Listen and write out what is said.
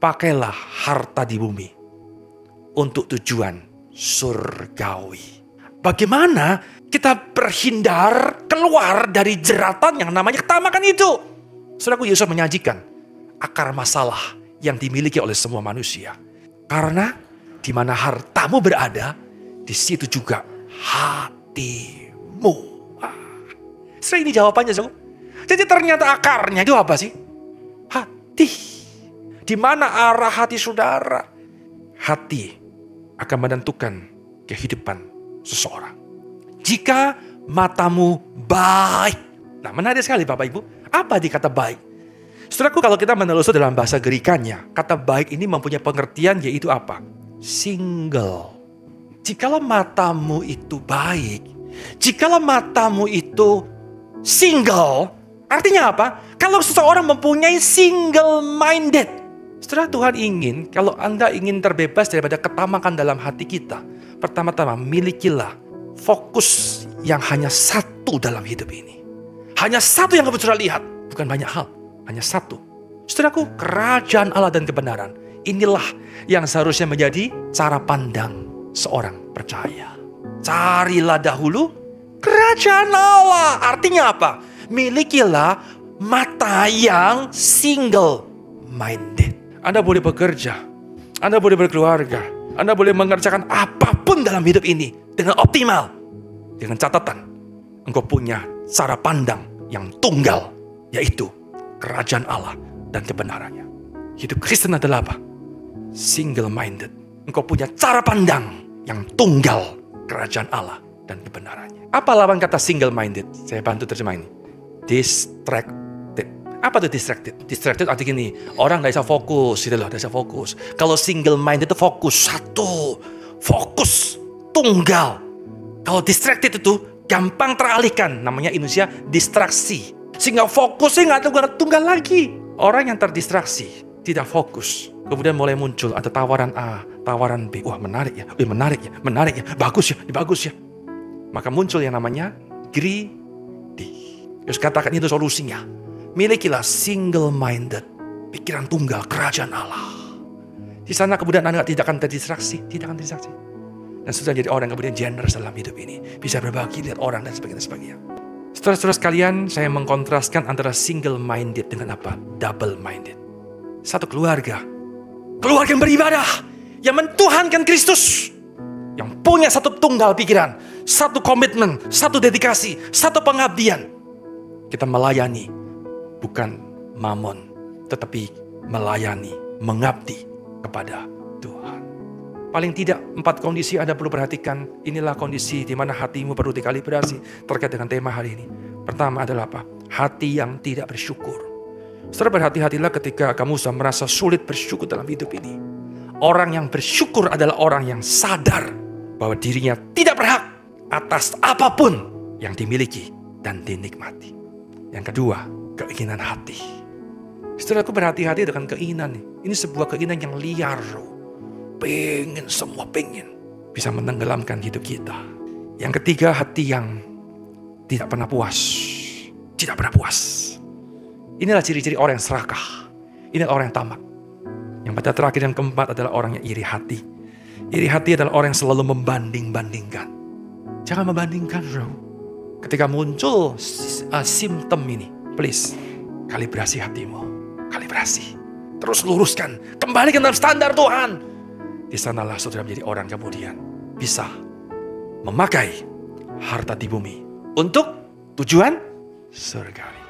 pakailah harta di bumi untuk tujuan surgawi. Bagaimana kita berhindar keluar dari jeratan yang namanya ketamakan itu? Saudaraku, Yesus menyajikan akar masalah yang dimiliki oleh semua manusia. Karena di mana hartamu berada, di situ juga hatimu. Ini jawabannya, saudara. Jadi ternyata akarnya itu apa sih? Hati. Di mana arah hati saudara? Hati akan menentukan kehidupan seseorang. Jika matamu baik. Nah, menarik sekali Bapak Ibu. Apa arti kata baik? Saudaraku, kalau kita menelusuri dalam bahasa Gerikannya, kata baik ini mempunyai pengertian yaitu apa? Single. Jikalau matamu itu baik, jikalau matamu itu single, artinya apa? Kalau seseorang mempunyai single minded. Setelah Tuhan ingin, kalau Anda ingin terbebas daripada ketamakan dalam hati kita, pertama-tama milikilah fokus yang hanya satu dalam hidup ini. Hanya satu yang kamu sudah lihat, bukan banyak hal, hanya satu. Saudaraku, kerajaan Allah dan kebenaran, inilah yang seharusnya menjadi cara pandang seorang percaya. Carilah dahulu kerajaan Allah. Artinya apa? Milikilah mata yang single minded. Anda boleh bekerja, Anda boleh berkeluarga, Anda boleh mengerjakan apapun dalam hidup ini dengan optimal. Dengan catatan, engkau punya cara pandang yang tunggal, yaitu kerajaan Allah dan kebenarannya. Hidup Kristen adalah apa? Single minded. Engkau punya cara pandang yang tunggal, kerajaan Allah dan kebenarannya. Apa lawan kata single minded? Saya bantu terjemah ini. Distracted. Apa itu distracted? Distracted artinya gini, orang tidak bisa fokus, gitu loh, tidak bisa fokus. Kalau single minded itu fokus, satu, fokus, tunggal. Kalau distracted itu gampang teralihkan, namanya Indonesia distraksi. Sehingga fokusnya nggak tunggal lagi. Orang yang terdistraksi, tidak fokus. Kemudian mulai muncul ada tawaran A, tawaran B. Wah menarik ya, menarik ya, menarik ya, bagus ya, bagus ya. Maka muncul yang namanya greedy. Terus katakan itu solusinya. Milikilah single minded, pikiran tunggal, kerajaan Allah. Di sana kemudian Anda tidak akan terdistraksi, tidak akan terdistraksi. Dan sudah jadi orang yang kemudian generous dalam hidup ini, bisa berbagi lihat orang dan sebagainya. Saudara-saudara sekalian, saya mengkontraskan antara single minded dengan apa? Double minded. Satu keluarga yang beribadah, yang mentuhankan Kristus, yang punya satu tunggal pikiran, satu komitmen, satu dedikasi, satu pengabdian. Kita melayani, bukan mamon, tetapi melayani, mengabdi kepada Tuhan. Paling tidak 4 kondisi Anda perlu perhatikan. Inilah kondisi di mana hatimu perlu dikalibrasi terkait dengan tema hari ini. Pertama adalah apa? Hati yang tidak bersyukur. Saudara, berhati-hatilah ketika kamu sudah merasa sulit bersyukur dalam hidup ini. Orang yang bersyukur adalah orang yang sadar bahwa dirinya tidak berhak atas apapun yang dimiliki dan dinikmati. Yang kedua, keinginan hati. Saudaraku, berhati-hati dengan keinginan. Ini sebuah keinginan yang liar. Pengen, semua pengen. Bisa menenggelamkan hidup kita. Yang ketiga, hati yang tidak pernah puas. Tidak pernah puas. Inilah ciri-ciri orang yang serakah. Inilah orang yang tamak. Yang pada terakhir yang keempat adalah orang yang iri hati. Iri hati adalah orang yang selalu membanding-bandingkan. Jangan membandingkan, bro. Ketika muncul simptom ini, please, kalibrasi hatimu. Kalibrasi. Terus luruskan. Kembalikan dalam standar Tuhan. Di sanalah saudara menjadi orang kemudian bisa memakai harta di bumi untuk tujuan surgawi.